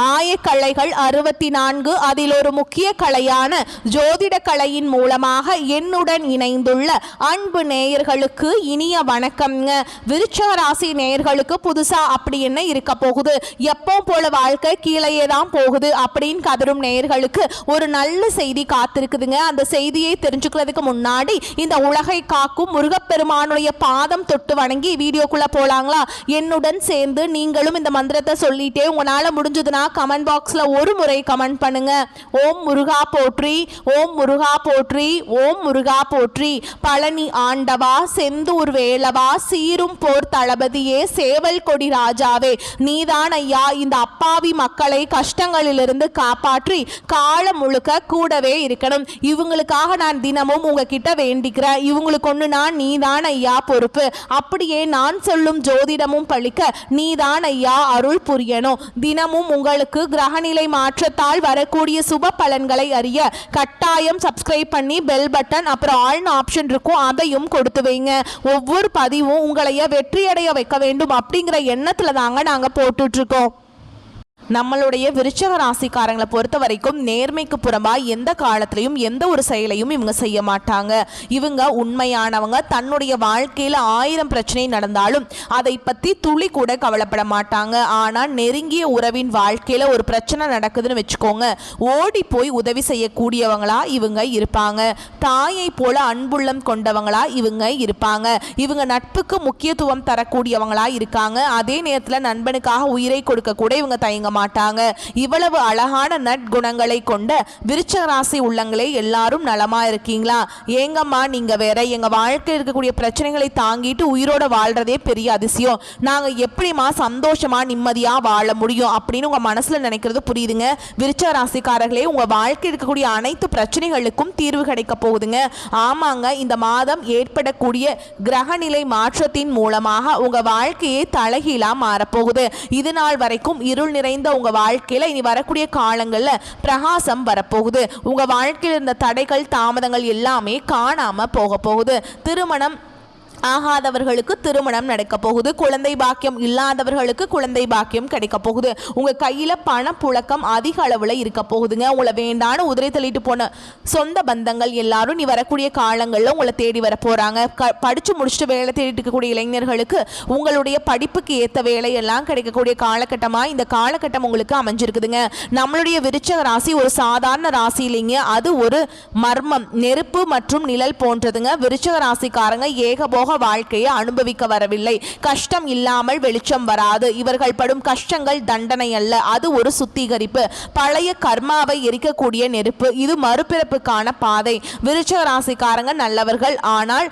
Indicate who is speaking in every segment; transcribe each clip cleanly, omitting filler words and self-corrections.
Speaker 1: ஆயக்கலைகள் 64 அதில் ஒரு முக்கிய கலையான ஜோதிட கலையின் மூலமாக என்னுடன் இணைந்துள்ள அன்பு நேயர்களுக்கு இனிய வணக்கம்ங்க. விருச்சிக ராசி நேயர்களுக்கு புதுசா அப்படி என்ன இருக்க போகுது, எப்போ போல வாழ்க்கை கீழேயே தான் போகுது அப்படின்னு கதரும் நேயர்களுக்கு ஒரு நல்ல செய்தி காத்திருக்குதுங்க. அந்த செய்தியை தெரிஞ்சுக்கிறதுக்கு முன்னாடி இந்த உலகை காக்கும் முருகப்பெருமானுடைய பாதம் தொட்டு வணங்கி வீடியோக்குள்ள போலாங்களா? என்னுடன் சேர்ந்து நீங்களும் இந்த மந்திரத்தை சொல்லிட்டே உங்களால முடிஞ்சதுன்னா கமெண்ட் பாக்ஸ்ல ஒரு முறை கமெண்ட் பண்ணுங்க. ஓம் முருகா போற்றி, ஓம் முருகா போற்றி, ஓம் முருகா போற்றி. பழனி ஆண்டவா, செந்தூர் வேலவா, சீரும் போர் தளபதியே, சேவல் கொடி ராஜாவே, நீதான் ஐயா இந்த அப்பாவி மக்களை கஷ்டங்களிலிருந்து காப்பாற்றி காலம் முழுக்க கூடவே இருக்கணும். இவங்களுக்காக நான் தினமும் உங்ககிட்ட வேண்டிக்கிறேன். இவங்களுக்கு ஒன்று நான் நீதான் ஐயா பொறுப்பு. அப்படியே நான் சொல்லும் ஜோதிடமும் பழிக்க நீதான் ஐயா அருள் புரியணும். தினமும் உங்களுக்கு கிரகநிலை மாற்றத்தால் வரக்கூடிய சுப பலன்களை அறிய கட்டாயம் சப்ஸ்கிரைப் பண்ணி பெல் பட்டன் அப்புறம் ஆல்னு ஆப்ஷன் இருக்கும், அதையும் கொடுத்து வைங்க. ஒவ்வொரு பதிவும் உங்களைய வெற்றியடைய வைக்க வேண்டும் அப்படிங்கிற எண்ணத்துல தாங்க நாங்க போட்டுட்டு இருக்கோம். நம்மளுடைய விருச்சிக ராசிக்காரங்களை பொறுத்த வரைக்கும் நேர்மைக்கு புறம்பா எந்த காலத்திலையும் எந்த ஒரு செயலையும் இவங்க செய்ய மாட்டாங்க. இவங்க உண்மையானவங்க. தன்னுடைய வாழ்க்கையில் 1000 பிரச்சனை நடந்தாலும் அதை பற்றி துளி கூட கவலைப்பட மாட்டாங்க. ஆனால் நெருங்கிய உறவின் வாழ்க்கையில் ஒரு பிரச்சனை நடக்குதுன்னு வச்சுக்கோங்க, ஓடி போய் உதவி செய்யக்கூடியவங்களா இவங்க இருப்பாங்க. தாயை போல அன்புள்ளம் கொண்டவங்களா இவங்க இருப்பாங்க. இவங்க நட்புக்கு முக்கியத்துவம் தரக்கூடியவங்களா இருக்காங்க. அதே நேரத்தில் நண்பனுக்காக உயிரை கொடுக்க கூட இவங்க தயங்க மாட்டாங்க. இவ்வளவு அழகான நற்குணங்களை கொண்ட விருச்சிக ராசி உள்ளங்களே எல்லாரும் நலமா இருக்கீங்களா? ஏங்கம்மா நீங்க வேற, எங்க வாழ்க்கையில் இருக்கக்கூடிய பிரச்சனைகளை தாங்கிட்டு உயிரோட வாழ்றதே பெரிய அதிசயம். நாங்க எப்படிமா சந்தோஷமா நிம்மதியா வாழ முடியும் அப்படின்னு உங்க மனசுல நினைக்கிறது புரியுதுங்க. விருச்சிக ராசிக்காரர்களே, உங்க வாழ்க்கையில் இருக்கக்கூடிய அனைத்து பிரச்சனைகளுக்கும் தீர்வு கிடைக்க போகுதுங்க. ஆமாங்க, இந்த மாதம் ஏற்படக்கூடிய கிரகநிலை மாற்றத்தின் மூலமாக உங்க வாழ்க்கையை தலைகீழா மாறப்போகுது. இது நாள் வரைக்கும் இருள் நிறைந்த உங்க வாழ்க்கையில இனி வரக்கூடிய காலங்கள்ல பிரகாசம் வரப்போகுது. உங்க வாழ்க்கையில் இருந்த தடைகள் தாமதங்கள் எல்லாமே காணாம போக போகுது. திருமணம் ஆகாதவர்களுக்கு திருமணம் நடக்க போகுது. குழந்தை பாக்கியம் இல்லாதவர்களுக்கு குழந்தை பாக்கியம் கிடைக்க போகுது. உங்க கையில பண புழக்கம் அதிக அளவுல இருக்க போகுதுங்க. உங்களை வேண்டான்னு உதிரை தள்ளிட்டு போன சொந்த பந்தங்கள் எல்லாரும் நீ வரக்கூடிய காலங்கள்ல உங்களை தேடி வர போறாங்க. படிச்சு முடிச்சுட்டு வேலை தேடிட்டு இருக்கக்கூடிய இளைஞர்களுக்கு உங்களுடைய படிப்புக்கு ஏற்ற வேலையெல்லாம் கிடைக்கக்கூடிய காலகட்டமா இந்த காலகட்டம் உங்களுக்கு அமைஞ்சிருக்குதுங்க. நம்மளுடைய விருச்சிக ராசி ஒரு சாதாரண ராசி இல்லைங்க, அது ஒரு மர்மம், நெருப்பு மற்றும் நிழல் போன்றதுங்க. விருச்சிக ராசிக்காரங்க ஏகபோக வாழ்க்கையை அனுபவிக்க வரவில்லை. கஷ்டம் இல்லாமல் வெளிச்சம் வராது. இவர்கள் படும் கஷ்டங்கள் தண்டனை அல்ல, அது ஒரு சுத்திகரிப்பு. பழைய கர்மாவை எரிக்கக்கூடிய நெருப்பு. இது மறுபிறப்புக்கான பாதை. விருச்சிக ராசிக்காரங்க நல்லவர்கள். ஆனால்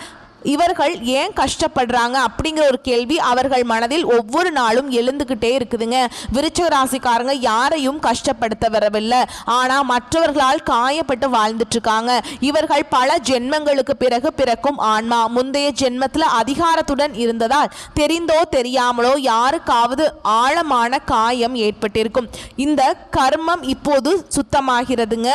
Speaker 1: இவர்கள் ஏன் கஷ்டப்படுறாங்க அப்படிங்கிற ஒரு கேள்வி அவர்கள் மனதில் ஒவ்வொரு நாளும் எழுந்துகிட்டே இருக்குதுங்க. விருச்சிக ராசிக்காரங்க யாரையும் கஷ்டப்படுத்த வரவில்லை, ஆனா மற்றவர்களால் காயப்பட்டு வாழ்ந்துட்டு இருக்காங்க. இவர்கள் பல ஜென்மங்களுக்கு பிறகு பிறக்கும் ஆன்மா. முந்தைய ஜென்மத்துல அதிகாரத்துடன் இருந்ததால் தெரிந்தோ தெரியாமலோ யாருக்காவது ஆழமான காயம் ஏற்பட்டிருக்கும். இந்த கர்மம் இப்போது சுத்தமாகிறதுங்க.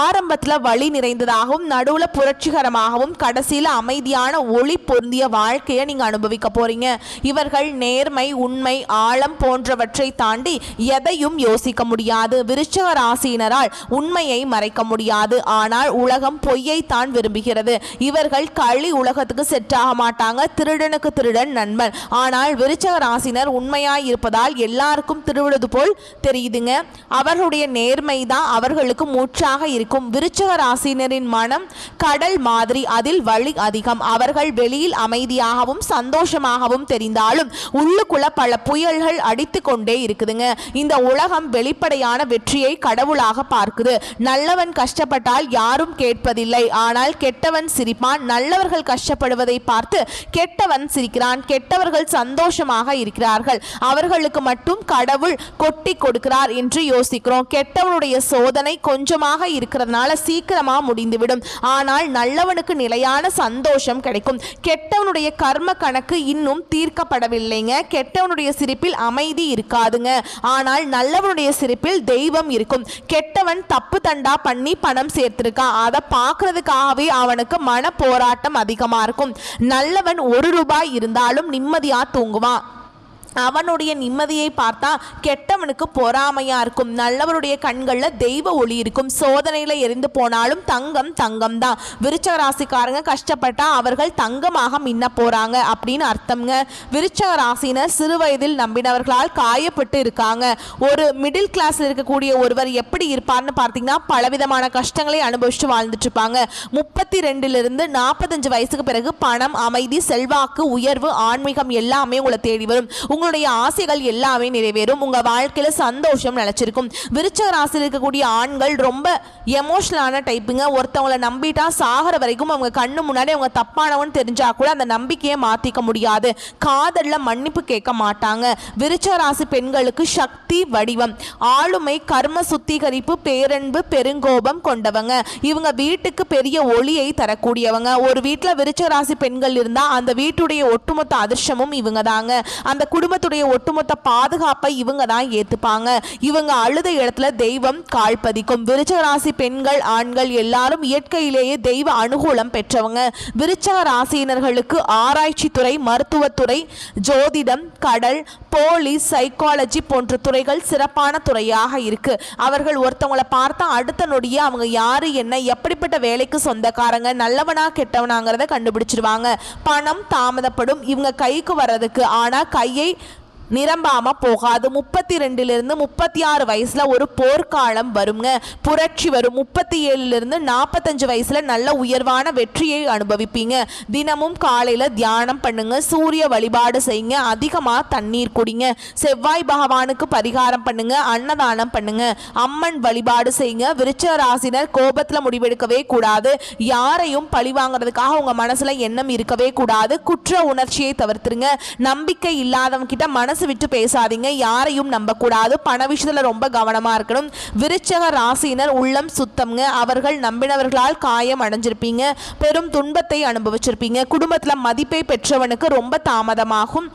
Speaker 1: ஆரம்பத்தில் வழி நிறைந்ததாகவும் நடுவில் புரட்சிகரமாகவும் கடைசியில் அமைதியான ஒளி பொருந்திய வாழ்க்கையை நீங்கள் அனுபவிக்க போறீங்க. இவர்கள் நேர்மை, உண்மை, ஆழம் போன்றவற்றை தாண்டி எதையும் யோசிக்க முடியாது. விருச்சிக ராசியினரால் உண்மையை மறைக்க முடியாது. ஆனால் உலகம் பொய்யை தான் விரும்புகிறது. இவர்கள் களி உலகத்துக்கு செட் ஆக மாட்டாங்க. திருடனுக்கு திருடன் நண்பன். ஆனால் விருச்சிக ராசினர் உண்மையாய் இருப்பதால் எல்லாருக்கும் திருவிழுது போல் தெரியுதுங்க. அவர்களுடைய நேர்மை தான் அவர்களுக்கு மூச்சாக இருக்கும். விருச்சிக ராசினரின் மனம் கடல் மாதிரி, அதில் வலி அதிகம். அவர்கள் வெளியில் அமைதியாகவும் சந்தோஷமாகவும் தெரிந்தாலும் உள்ளுக்குள்ள பல புயல்கள் அடித்து கொண்டே இருக்குதுங்க. இந்த உலகம் வெளிப்படையான வெற்றியை கடவுளாக பார்க்குது. நல்லவன் கஷ்டப்பட்டால் யாரும் கேட்பதில்லை, ஆனால் கெட்டவன் சிரிப்பான். நல்லவர்கள் கஷ்டப்படுவதை பார்த்து கெட்டவன் சிரிக்கிறான். கெட்டவர்கள் சந்தோஷமாக இருக்கிறார்கள், அவர்களுக்கு மட்டும் கடவுள் கொட்டி கொடுக்கிறார் என்று யோசிக்கிறோம். கெட்டவனுடைய சோதனை கொஞ்சமாக இருக்கிறதுனால சீக்கிரமா முடிந்துவிடும். ஆனால் நல்லவனுக்கு நிலையான சந்தோஷம் கிடைக்கும். கெட்டவனுடைய கர்ம கணக்கு இன்னும் தீர்க்கப்படவில்லைங்க. கெட்டவனுடைய சிரிப்பில் அமைதி இருக்காதுங்க, ஆனால் நல்லவனுடைய சிரிப்பில் தெய்வம் இருக்கும். கெட்டவன் தப்பு தண்டா பண்ணி பணம் சேர்த்திருக்கான், அதை பார்க்கறதுக்காகவே அவனுக்கு மன போராட்டம் அதிகமா இருக்கும். நல்லவன் 1 ரூபாய் இருந்தாலும் நிம்மதியா தூங்குவான். அவனுடைய நிம்மதியை பார்த்தா கெட்டவனுக்கு பொறாமையா இருக்கும். நல்லவருடைய கண்கள்ல தெய்வ ஒளி இருக்கும். சோதனையில எரிந்து போனாலும் தங்கம் தங்கம் தான். விருச்சக ராசிக்காரங்க கஷ்டப்பட்டா அவர்கள் தங்கமாக மின்ன போறாங்க அப்படின்னு அர்த்தம்ங்க. விருச்சக ராசினர் சிறு வயதில் நம்பினவர்களால் காயப்பட்டு இருக்காங்க. ஒரு மிடில் கிளாஸ்ல இருக்கக்கூடிய ஒருவர் எப்படி இருப்பார்னு பார்த்தீங்கன்னா பலவிதமான கஷ்டங்களை அனுபவிச்சுட்டு வாழ்ந்துட்டு இருப்பாங்க. 32 45 வயசுக்கு பிறகு பணம், அமைதி, செல்வாக்கு, உயர்வு, ஆன்மீகம் எல்லாமே உங்களை தேடி வரும். உங்களுடைய ஆசைகள் எல்லாமே நிறைவேறும். உங்க வாழ்க்கையில சந்தோஷம் நிலைச்சிருக்கும். விருச்சக ராசியில் இருக்கக்கூடிய ஆண்கள் ரொம்ப எமோஷனலான டைப்புங்க. ஒருத்தவங்களை நம்பிட்டா சாகர வரைக்கும் அவங்க கண்ணு முன்னாடி அவங்க தப்பானவன் தெரிஞ்சா கூட அந்த நம்பிக்கையை மாத்திக்க முடியாது. காதல்ல மன்னிப்பு கேட்க மாட்டாங்க. விருச்சக ராசி பெண்களுக்கு சக்தி வடிவம், ஆளுமை, கர்ம சுத்திகரிப்பு, பேரன்பு, பெருங்கோபம் கொண்டவங்க. இவங்க வீட்டுக்கு பெரிய ஒளியை தரக்கூடியவங்க. ஒரு வீட்டில் விருச்சக ராசி பெண்கள் இருந்தா அந்த வீட்டுடைய ஒட்டுமொத்த அதிர்ஷ்டமும் இவங்க தாங்க. அந்த குடும்பத்துடைய ஒட்டுமொத்த பாதுகாப்பை இவங்க தான் ஏத்துப்பாங்க. இவங்க அழுத இடத்துல தெய்வம் கால்பதிக்கும். விருச்சக ராசி பெண்கள், ஆண்கள் எல்லாரும் இயற்கையிலேயே தெய்வ அனுகூலம் பெற்றவங்க. விருச்சக ராசியினர்களுக்கு ஆராய்ச்சி துறை, மருத்துவத்துறை, ஜோதிடம், கடல், போலீஸ், சைக்காலஜி போன்ற துறைகள் சிறப்பான துறையாக இருக்கு. அவர்கள் ஒருத்தவங்களை பார்த்தா அடுத்த நொடியே அவங்க யாரு, என்ன, எப்படிப்பட்ட வேலைக்கு சொந்தக்காரங்க, நல்லவனா கெட்டவனாங்கிறத கண்டுபிடிச்சிருவாங்க. பணம் தாமதப்படும் இவங்க கைக்கு வர்றதுக்கு, ஆனா கையை நிரம்பாம போகாது. 32 36 வயசுல ஒரு போர்க்காலம் வருங்க. புரட்சி வரும். 37 45 வயசுல நல்ல உயர்வான வெற்றியை அனுபவிப்பீங்க. தினமும் காலையில தியானம் பண்ணுங்க, சூரிய வழிபாடு செய்யுங்க, அதிகமா தண்ணீர் குடிங்க, செவ்வாய் பகவானுக்கு பரிகாரம் பண்ணுங்க, அன்னதானம் பண்ணுங்க, அம்மன் வழிபாடு செய்யுங்க. விருச்சக ராசினர் கோபத்துல முடிவெடுக்கவே கூடாது. யாரையும் பழி வாங்குறதுக்காக உங்க மனசுல எண்ணம் இருக்கவே கூடாது. குற்ற உணர்ச்சியை தவிர்த்துருங்க. நம்பிக்கை இல்லாதவங்க கிட்ட மனசு விட்டு பேசாதீங்க. யாரையும் நம்ப கூடாது. பண விஷயத்துல ரொம்ப கவனமா இருக்கணும். விருச்சக ராசியினர் உள்ளம் சுத்தம்ங்க. அவர்கள் நம்பினவர்களால் காயம் அடைஞ்சிருப்பீங்க. பெரும் துன்பத்தை அனுபவிச்சிருப்பீங்க. குடும்பத்துல மதிப்பை பெற்றவனுக்கு ரொம்ப தாமதமாகும்.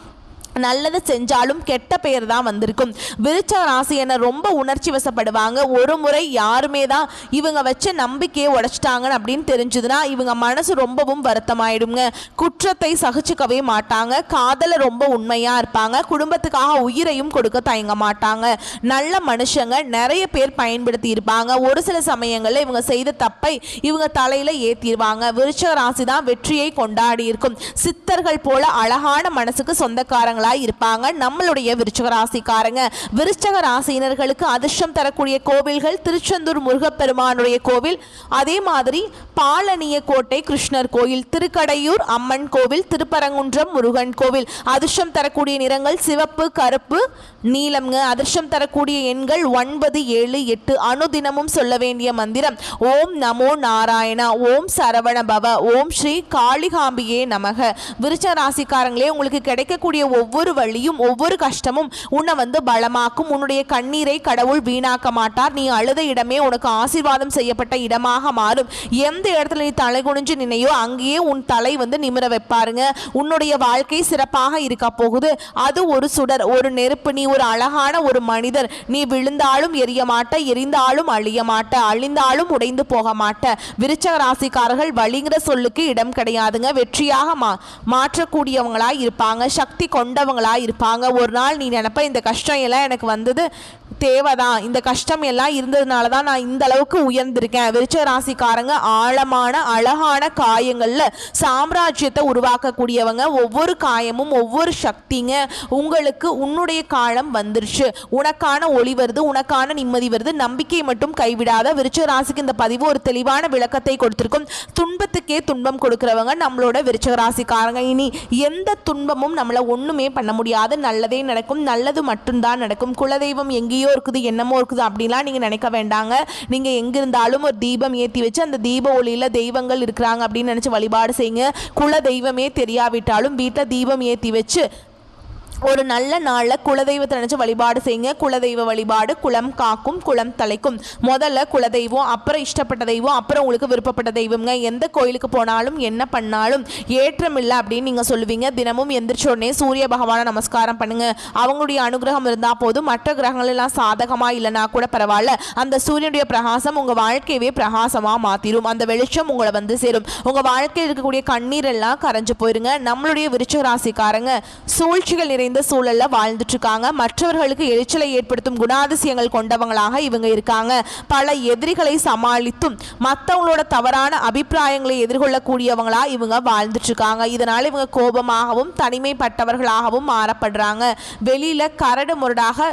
Speaker 1: நல்லது செஞ்சாலும் கெட்ட பெயர் தான் வந்திருக்கும். விருச்சக ராசியினர் ரொம்ப உணர்ச்சி வசப்படுவாங்க. ஒரு முறை யாருமே தான் இவங்க வச்ச நம்பிக்கையை உடைச்சிட்டாங்கன்னு அப்படின்னு தெரிஞ்சதுன்னா இவங்க மனசு ரொம்பவும் வருத்தமாயிடுங்க. குற்றத்தை சகிச்சுக்கவே மாட்டாங்க. காதல ரொம்ப உண்மையா இருப்பாங்க. குடும்பத்துக்காக உயிரையும் கொடுக்க தயங்க மாட்டாங்க. நல்ல மனுஷங்க நிறைய பேர் பயன்படுத்தி இருப்பாங்க. ஒரு சில சமயங்கள்ல இவங்க செய்த தப்பை இவங்க தலையில ஏத்திடுவாங்க. விருச்சக ராசி தான் வெற்றியை கொண்டாடி இருக்கும். சித்தர்கள் போல அழகான மனசுக்கு சொந்தக்காரங்களா இருப்பாங்க நம்மளுடைய விருச்சக ராசிக்காரங்க. விருச்சக ராசியினர்களுக்கு அதிர்ஷ்டம் தரக்கூடிய கோவில்கள் திருச்செந்தூர் முருகப்பெருமானுடைய கோவில், அதே மாதிரி பாலனிய கோட்டை கிருஷ்ணர் கோயில், திருக்கடையூர் அம்மன் கோவில், திருப்பரங்குன்றம் முருகன் கோவில். அதிர்ஷ்டம் தரக்கூடிய நிறங்கள் சிவப்பு, கருப்பு, நீலம்ங்க. அதிர்ஷ்டம் தரக்கூடிய எண்கள் 9 7 8. அனுதினமும் சொல்ல வேண்டிய மந்திரம் ஓம் நமோ நாராயணா, ஓம் சரவண பவ, ஓம் ஸ்ரீ காளிகாம்பியே நமக. விருச்சக ராசிக்காரங்களே, உங்களுக்கு கிடைக்கக்கூடிய ஒவ்வொரு வழியும் ஒவ்வொரு கஷ்டமும் உன்னை வந்து பலமாக்கும். உன்னுடைய கண்ணீரை கடவுள் வீணாக்க மாட்டார். நீ அழுத இடமே உனக்கு ஆசீர்வாதம் செய்யப்பட்ட இடமாக மாறும். எந்த இடத்துல நீ தலை குனிஞ்சு நினையோ அங்கேயே உன் தலை வந்து நிமிர வைப்பாருங்க. உன்னுடைய வாழ்க்கை சிறப்பாக இருக்க போகுது. அது ஒரு சுடர், ஒரு நெருப்பு. நீ ஒரு அழகான ஒரு மனிதர். நீ விழுந்தாலும் எரிய மாட்ட, எரிந்தாலும் அழிய மாட்ட, அழிந்தாலும் உடைந்து போக மாட்ட. விருச்சக ராசிக்காரர்கள் வழிங்கிற சொல்லுக்கு இடம் கிடையாதுங்க. வெற்றியாக மாற்றக்கூடியவங்களா இருப்பாங்க. சக்தி கொண்டவங்களா இருப்பாங்க. ஒரு நாள் நீ நினைப்ப இந்த கஷ்டம் எல்லாம் எனக்கு வந்தது தேவைதான், இந்த கஷ்டம் எல்லாம் இருந்ததுனால தான் நான் இந்த அளவுக்கு உயர்ந்திருக்கேன். விருச்சக ராசிக்காரங்க ஆழமான அழகான காயங்கள்ல சாம்ராஜ்யத்தை உருவாக்கக்கூடியவங்க. ஒவ்வொரு காயமும் ஒவ்வொரு சக்திங்க. உங்களுக்கு உன்னுடைய காலம் வந்துருச்சு, உனக்கான ஒளி வருது, உனக்கான நிம்மதி வருது. நம்பிக்கை மட்டும் கைவிடாத. விருச்சக ராசிக்கு இந்த பதிவு ஒரு தெளிவான விளக்கத்தை கொடுத்திருக்கும். துன்பத்துக்கே துன்பம் கொடுக்கிறவங்க நம்மளோட விருச்சக ராசிக்காரங்க. இனி எந்த துன்பமும் நம்மளை ஒண்ணுமே பண்ண முடியாது. நல்லதே நடக்கும், நல்லது மட்டும்தான் நடக்கும். குலதெய்வம் எங்கேயோ இருக்குது, என்னமோ இருக்குது அப்படின்லாம் நீங்க நினைக்க வேண்டாங்க. நீங்க எங்க இருந்தாலும் ஒரு தீபம் ஏற்றி வச்சு அந்த தீப ஒளியில தெய்வங்கள் இருக்கிறாங்க அப்படின்னு நினைச்சு வழிபாடு செய்யுங்க. குல தெய்வமே தெரியாவிட்டாலும் வீட்டில் தீபம் ஏற்றி வச்சு ஒரு நல்ல நாளில் குலதெய்வத்தை நினச்சி வழிபாடு செய்யுங்க. குலதெய்வ வழிபாடு குலம் காக்கும், குலம் தலைக்கும். முதல்ல குலதெய்வம், அப்புறம் இஷ்டப்பட்ட தெய்வம், அப்புறம் உங்களுக்கு விருப்பப்பட்ட தெய்வம்ங்க. எந்த கோயிலுக்கு போனாலும் என்ன பண்ணாலும் ஏற்றம் இல்லை அப்படின்னு நீங்கள் சொல்லுவீங்க. தினமும் எந்திரிச்ச உடனே சூரிய பகவானை நமஸ்காரம் பண்ணுங்க. அவங்களுடைய அனுகிரகம் இருந்தால் போதும். மற்ற கிரகங்கள் எல்லாம் சாதகமாக இல்லைனா கூட பரவாயில்ல. அந்த சூரியனுடைய பிரகாசம் உங்கள் வாழ்க்கையவே பிரகாசமாக மாற்றிடும். அந்த வெளிச்சம் உங்களை வந்து சேரும். உங்கள் வாழ்க்கையில் இருக்கக்கூடிய கண்ணீர் எல்லாம் கரைஞ்சு போயிருங்க. நம்மளுடைய விருச்சிக ராசிக்காரங்க சூழ்ச்சிகள் நிறைந்த நிறைந்த சூழல்ல வாழ்ந்துட்டு இருக்காங்க. மற்றவர்களுக்கு எரிச்சலை ஏற்படுத்தும் குணாதிசயங்கள் கொண்டவங்களாக இவங்க இருக்காங்க. பல எதிரிகளை சமாளித்தும் மற்றவங்களோட தவறான அபிப்பிராயங்களை எதிர்கொள்ளக்கூடியவங்களா இவங்க வாழ்ந்துட்டு இருக்காங்க. இதனால இவங்க கோபமாகவும் தனிமைப்பட்டவர்களாகவும் மாறப்படுறாங்க. வெளியில கரடு முரடாக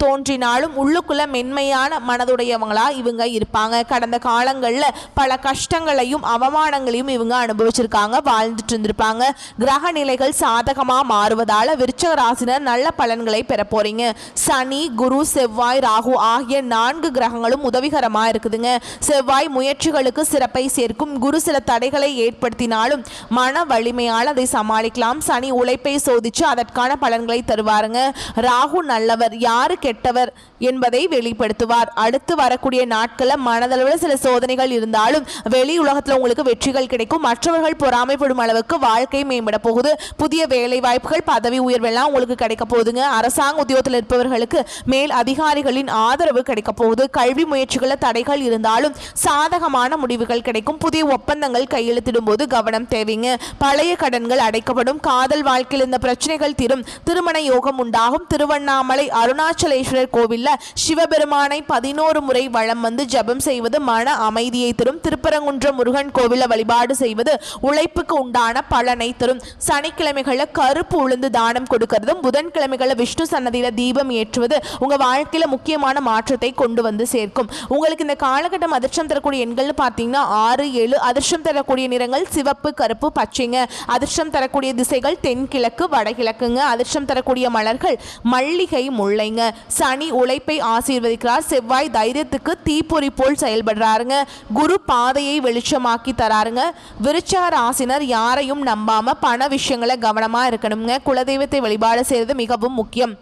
Speaker 1: தோன்றினாலும் உள்ளுக்குள்ள மென்மையான மனதுடையவங்களா இவங்க இருப்பாங்க. கடந்த காலங்களில் பல கஷ்டங்களையும் அவமானங்களையும் இவங்க அனுபவிச்சிருக்காங்க, வாழ்ந்துட்டு இருந்திருப்பாங்க. கிரக நிலைகள் சாதகமாக மாறுவதால விருச்சிக ராசினர் நல்ல பலன்களை பெற போறீங்க. சனி, குரு, செவ்வாய், ராகு ஆகிய 4 கிரகங்களும் உதவிகரமாக இருக்குதுங்க. செவ்வாய் முயற்சிகளுக்கு சிறப்பை சேர்க்கும். குரு சில தடைகளை ஏற்படுத்தினாலும் மன வலிமையால் அதை சமாளிக்கலாம். சனி உழைப்பை சோதிச்சு அதற்கான பலன்களை தருவாருங்க. ராகு நல்லவர், யாரு கெட்டவர் என்பதை வெளிப்படுத்துவார். அடுத்து வரக்கூடிய நாட்களில் மனதளவில் சில சோதனைகள் இருந்தாலும் வெளி உலகத்தில் உங்களுக்கு வெற்றிகள் கிடைக்கும். மற்றவர்கள் பொறாமைப்படும் அளவுக்கு வாழ்க்கை மேம்பட போகுது. புதிய வேலை வாய்ப்புகள், பதவி உயர்வெல்லாம் உங்களுக்கு கிடைக்க போகுதுங்க. அரசாங்க உத்தியோகத்தில் இருப்பவர்களுக்கு மேல் அதிகாரிகளின் ஆதரவு கிடைக்க போகுது. கல்வி முயற்சிகளில் தடைகள் இருந்தாலும் சாதகமான முடிவுகள் கிடைக்கும். புதிய ஒப்பந்தங்கள் கையெழுத்திடும் போது கவனம் தேவைங்க. பழைய கடன்கள் அடைக்கப்படும். காதல் வாழ்க்கையில் இந்த பிரச்சனைகள் தீரும். திருமண யோகம் உண்டாகும். திருவண்ணாமலை அருணாச்சலேஸ்வரர் கோவில்ல சிவபெருமானை 11 முறை வலம் வந்து ஜபம் செய்வது மன அமைதியை தரும். திருப்பரங்குன்றம் முருகன் கோவில வழிபாடு செய்வது உழைப்புக்கு உண்டான பலனை தரும். சனிக்கிழமைகளை கருப்பு உளுந்து தானம் கொடுக்கிறதும், புதன்கிழமைகளை விஷ்ணு சன்னதியில தீபம் ஏற்றுவது உங்க வாழ்க்கையில முக்கியமான மாற்றத்தை கொண்டு வந்து சேர்க்கும். உங்களுக்கு இந்த காலகட்டம் அதிர்ஷ்டம் தரக்கூடிய எண்கள்னு பார்த்தீங்கன்னா 6, 7. அதிர்ஷ்டம் தரக்கூடிய நிறங்கள் சிவப்பு, கருப்பு, பச்சைங்க. அதிர்ஷ்டம் தரக்கூடிய திசைகள் தென்கிழக்கு, வடகிழக்குங்க. அதிர்ஷ்டம் தரக்கூடிய மலர்கள் மல்லிகை, முல்லைங்க. சனி உழைப்பை ஆசீர்வதிக்கிறார். செவ்வாய் தைரியத்துக்கு தீப்பொறி போல் செயல்படுறாருங்க. குரு பாதையை வெளிச்சமாக்கி தராருங்க. விருச்சிக ராசினர் யாரையும் நம்பாம பண விஷயங்களை கவனமா இருக்கணுங்க. குலதெய்வத்தை வழிபாடு செய்வது மிகவும் முக்கியம்.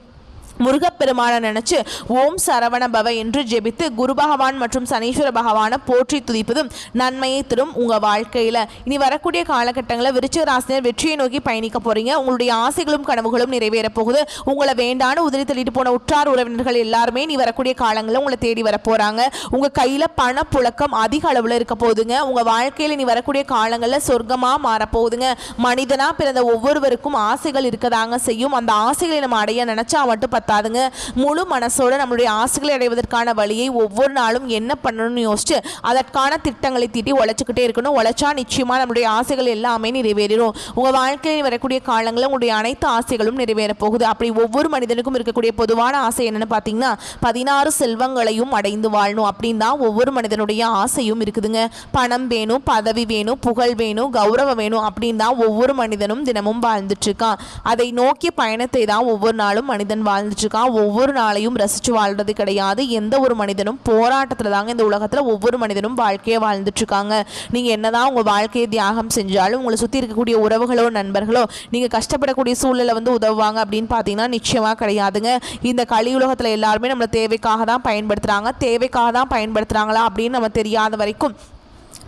Speaker 1: முருகப்பெருமான நினைச்சு ஓம் சரவண பவ என்று ஜெபித்து குரு பகவான் மற்றும் சனீஸ்வர பகவானை போற்றி துதிப்பதும் நன்மையை தரும். உங்க வாழ்க்கையில இனி வரக்கூடிய காலகட்டங்களில் விருச்சிக ராசினர் வெற்றியை நோக்கி பயணிக்க போறீங்க. உங்களுடைய ஆசைகளும் கனவுகளும் நிறைவேற போகுது. உங்களை வேண்டான உதவி தள்ளிட்டு போன உற்றார் உறவினர்கள் எல்லாருமே நீ வரக்கூடிய காலங்களில் உங்களை தேடி வர போறாங்க. உங்க கையில பண புழக்கம் அதிக அளவுல இருக்க போகுதுங்க. உங்க வாழ்க்கையில நீ வரக்கூடிய காலங்களில் சொர்க்கமா மாறப்போகுதுங்க. மனிதனா பிறந்த ஒவ்வொருவருக்கும் ஆசைகள் இருக்கதாங்க செய்யும். அந்த ஆசைகளை நம்ம அடைய நினைச்சா மட்டும் தாதுங்க. முழு மனசோட நம்மளுடைய ஆசைகளை அடைவதற்கான வழியை ஒவ்வொரு நாளும் என்ன பண்ணணும்னு யோசிச்சு அதற்கான திட்டங்களை தீட்டி உழைச்சிக்கிட்டே இருக்கணும். உழைச்சா நிச்சயமா நம்மளுடைய ஆசைகள் எல்லாமே நிறைவேறும். உங்க வாழ்க்கையில் வரக்கூடிய காலங்களில் உங்களுடைய அனைத்து ஆசைகளும் நிறைவேற போகுது. அப்படி ஒவ்வொரு மனிதனுக்கும் இருக்கக்கூடிய பொதுவான ஆசை என்னன்னு பார்த்தீங்கன்னா 16 செல்வங்களையும் அடைந்து வாழணும் அப்படின்னு தான் ஒவ்வொரு மனிதனுடைய ஆசையும் இருக்குதுங்க. பணம் வேணும், பதவி வேணும், புகழ் வேணும், கௌரவம் வேணும் அப்படின்னு தான் ஒவ்வொரு மனிதனும் தினமும் வாழ்ந்துட்டு இருக்கான். அதை நோக்கிய பயணத்தை தான் ஒவ்வொரு நாளும் மனிதன் வாழ்ந்து ஒவ்வொரு நாளையும் ரசிச்சு வாழ்றது கிடையாது. எந்த ஒரு மனிதனும் போராட்டத்துல தாங்க இந்த உலகத்துல ஒவ்வொரு மனிதனும் வாழ்க்கையை வாழ்ந்துட்டு இருக்காங்க. நீங்க என்னதான் உங்க வாழ்க்கையை தியாகம் செஞ்சாலும் உங்களை சுத்தி இருக்கக்கூடிய உறவுகளோ நண்பர்களோ நீங்க கஷ்டப்படக்கூடிய சூழ்நிலை வந்து உதவுவாங்க அப்படின்னு பாத்தீங்கன்னா நிச்சயமா கிடையாதுங்க. இந்த கலியுலகத்துல எல்லாருமே நம்மளை தேவைக்காக தான் பயன்படுத்துறாங்களா அப்படின்னு நம்ம தெரியாத வரைக்கும்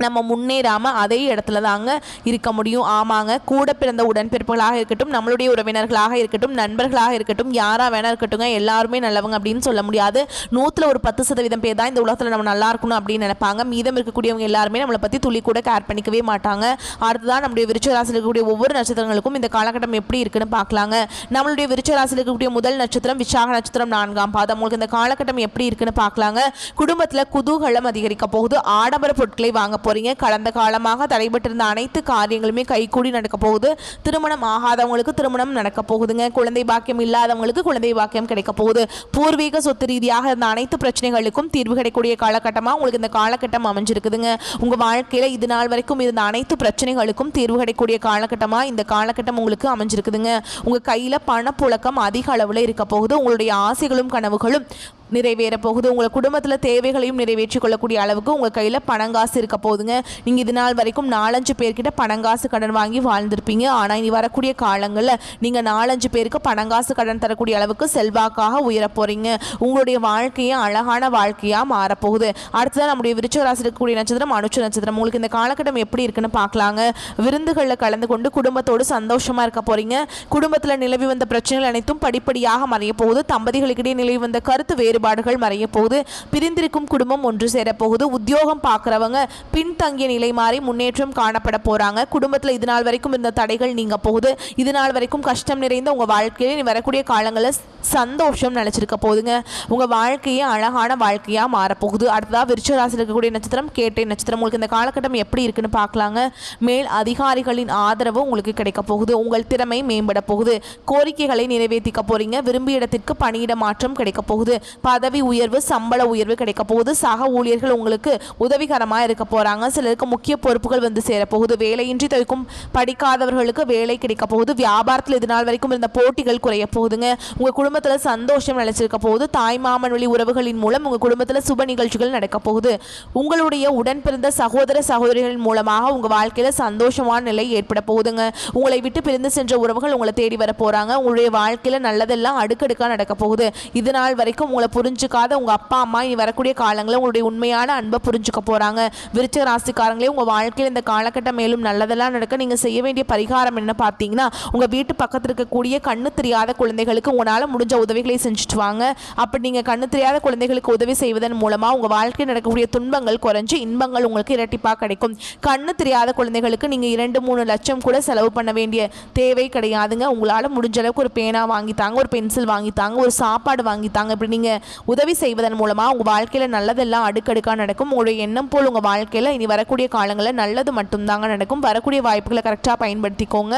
Speaker 1: நம்ம முன்னேறாமல் அதே இடத்துல தாங்க இருக்க முடியும். ஆமாங்க, கூட பிறந்த உடன்பிறப்புகளாக இருக்கட்டும், நம்மளுடைய உறவினர்களாக இருக்கட்டும், நண்பர்களாக இருக்கட்டும், யாராக வேணா இருக்கட்டுங்க, எல்லாருமே நல்லவங்க அப்படின்னு சொல்ல முடியாது. 100ல் ஒரு 10% பேர் தான் இந்த உலகத்தில் நம்ம நல்லா இருக்கணும் அப்படின்னு நினைப்பாங்க. மீதம் இருக்கக்கூடியவங்க எல்லாருமே நம்மளை பற்றி துளி கூட கேர் பண்ணிக்கவே மாட்டாங்க. அடுத்ததான் நம்முடைய விருச்சிக ராசியில் இருக்கக்கூடிய ஒவ்வொரு நட்சத்திரங்களுக்கும் இந்த காலகட்டம் எப்படி இருக்குன்னு பார்க்கலாங்க. நம்மளுடைய விருச்சிக ராசியில் இருக்கக்கூடிய முதல் நட்சத்திரம் விசாக நட்சத்திரம் 4ஆம் பாதம். உங்களுக்கு இந்த காலகட்டம் எப்படி இருக்குன்னு பார்க்கலாங்க. குடும்பத்தில் குதூகலம் அதிகரிக்க போகுது. ஆடம்பர பொருட்களை வாங்க போறீங்க. கடந்த காலமாக தடைபட்டிருந்த அனைத்து காரியங்களுமே கைகூடி நடக்க போகுது. திருமணம் ஆகாதவங்களுக்கு திருமணம் நடக்க போகுதுங்க. குழந்தை பாக்கியம் இல்லாதவங்களுக்கு குழந்தை பாக்கியம் கிடைக்க போகுது. பூர்வீக சொத்து ரீதியாக இருந்த அனைத்து பிரச்சனைகளுக்கும் தீர்வு கிடைக்கக்கூடிய காலகட்டமாக உங்களுக்கு இந்த காலகட்டம் அமைஞ்சிருக்குதுங்க. உங்க வாழ்க்கையில இது நாள் வரைக்கும் இருந்த அனைத்து பிரச்சனைகளுக்கும் தீர்வு கிடைக்கக்கூடிய காலகட்டமாக இந்த காலகட்டம் உங்களுக்கு அமைஞ்சிருக்குதுங்க. உங்க கையில பணப்புழக்கம் அதிக அளவில் இருக்க போகுது. உங்களுடைய ஆசைகளும் கனவுகளும் நிறைவேற போகுது. உங்கள் குடும்பத்தில் தேவைகளையும் நிறைவேற்றிக் கொள்ளக்கூடிய அளவுக்கு உங்கள் கையில் பணங்காசு இருக்க போகுதுங்க. நீங்கள் இது நாள் வரைக்கும் 4-5 பேர்கிட்ட பணங்காசு கடன் வாங்கி வாழ்ந்திருப்பீங்க. ஆனால் இனி வரக்கூடிய காலங்களில் நீங்கள் 4-5 பேருக்கு பணங்காசு கடன் தரக்கூடிய அளவுக்கு செல்வாக்காக உயர போகிறீங்க. உங்களுடைய வாழ்க்கையை அழகான வாழ்க்கையாக மாறப்போகுது. அடுத்ததான் நம்முடைய விருச்சிக ராசியில் இருக்கக்கூடிய நட்சத்திரம் அனுஷ நட்சத்திரம். உங்களுக்கு இந்த காலகட்டம் எப்படி இருக்குன்னு பார்க்கலாங்க. விருந்துகளில் கலந்து கொண்டு குடும்பத்தோடு சந்தோஷமாக இருக்க போகிறீங்க. குடும்பத்தில் நிலவி வந்த பிரச்சனைகள் அனைத்தும் படிப்படியாக மறைய போகுது. தம்பதிகளுக்கிடையே நிலவி வந்த கருத்து வேறு குறைபாடுகள் மறைய போகுது. பிரிந்திருக்கும் குடும்பம் ஒன்று சேரப்போகுது. உத்தியோகம் பார்க்குறவங்க பின்தங்கிய நிலை மாறி முன்னேற்றம் காணப்பட போகிறாங்க. குடும்பத்தில் இது நாள் வரைக்கும் இருந்த தடைகள் நீங்க போகுது. இது நாள் வரைக்கும் கஷ்டம் நிறைந்த உங்கள் வாழ்க்கையில் இனி வரக்கூடிய காலங்களில் சந்தோஷம் நினைச்சிருக்க போகுதுங்க. உங்கள் வாழ்க்கையே அழகான வாழ்க்கையாக மாறப்போகுது. அடுத்ததாக விருச்சிக ராசியில் இருக்கக்கூடிய நட்சத்திரம் கேட்டை நட்சத்திரம். உங்களுக்கு இந்த காலகட்டம் எப்படி இருக்குன்னு பார்க்கலாங்க. மேல் அதிகாரிகளின் ஆதரவு உங்களுக்கு கிடைக்க போகுது. உங்கள் திறமை மேம்பட போகுது. கோரிக்கைகளை நிறைவேற்றிக்க போறீங்க. விரும்பிய இடத்திற்கு பணியிட மாற்றம் கிடைக்க போகுது. பதவி உயர்வு, சம்பள உயர்வு கிடைக்க போகுது. சக ஊழியர்கள் உங்களுக்கு உதவிகரமாக இருக்க போறாங்க. சிலருக்கு முக்கிய பொறுப்புகள் வந்து சேரப்போகுது. வேலையின்றி தவிக்கும் படிக்காதவர்களுக்கு வேலை கிடைக்க போகுது. வியாபாரத்தில் இது நாள் வரைக்கும் இருந்த போட்டிகள் குறைய போகுதுங்க. உங்க குடும்பத்தில் சந்தோஷம் நிலைச்சிருக்க போகுது. தாய்மாமன் வழி உறவுகளின் மூலம் உங்க குடும்பத்தில் சுப நிகழ்ச்சிகள் நடக்க போகுது. உங்களுடைய உடன் பிறந்த சகோதர சகோதரிகளின் மூலமாக உங்க வாழ்க்கையில சந்தோஷமான நிலை ஏற்பட போகுதுங்க. உங்களை விட்டு பிரிந்து சென்ற உறவுகள் உங்களை தேடி வர போறாங்க. உங்களுடைய வாழ்க்கையில நல்லதெல்லாம் அடுக்கடுக்கா நடக்க போகுது. இது நாள் வரைக்கும் உங்களை புரிஞ்சுக்காத உங்க அப்பா அம்மா இனி வரக்கூடிய காலங்களில் உங்களுடைய உண்மையான அன்பை புரிஞ்சுக்க போறாங்க. விருச்சிக ராசிக்காரங்களே, உங்க வாழ்க்கையில் இந்த காலகட்டம் மேலும் நல்லதெல்லாம் நடக்க நீங்க செய்ய வேண்டிய பரிகாரம் என்ன பார்த்தீங்கன்னா, உங்க வீட்டு பக்கத்தில் இருக்கக்கூடிய கண்ணு தெரியாத குழந்தைகளுக்கு உங்களால் முடிஞ்ச உதவிகளை செஞ்சுட்டு வாங்க. அப்படி நீங்க கண்ணு தெரியாத குழந்தைகளுக்கு உதவி செய்வதன் மூலமா உங்க வாழ்க்கையில் நடக்கக்கூடிய துன்பங்கள் குறைஞ்சு இன்பங்கள் உங்களுக்கு இரட்டிப்பாக கிடைக்கும். கண்ணு தெரியாத குழந்தைகளுக்கு நீங்க 2-3 லட்சம் கூட செலவு பண்ண வேண்டிய தேவை கிடையாதுங்க. உங்களால் முடிஞ்ச அளவுக்கு ஒரு பேனா வாங்கித்தாங்க, ஒரு பென்சில் வாங்கித்தாங்க, ஒரு சாப்பாடு வாங்கித்தாங்க. இப்படி நீங்க உதவி செய்வதன் மூலமா உங்க வாழ்க்கையில நல்லதெல்லாம் அடுக்கடுக்கா நடக்கும். உங்களுடைய எண்ணம் போல் உங்க வாழ்க்கையில இனி வரக்கூடிய காலங்களில் நல்லது மட்டும்தாங்க நடக்கும். வரக்கூடிய வாய்ப்புகளை கரெக்டாக பயன்படுத்திக்கோங்க.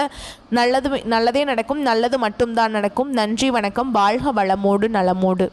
Speaker 1: நல்லதே நடக்கும். நல்லது மட்டும்தான் நடக்கும். நன்றி, வணக்கம். வாழ்க வளமோடு நலமோடு.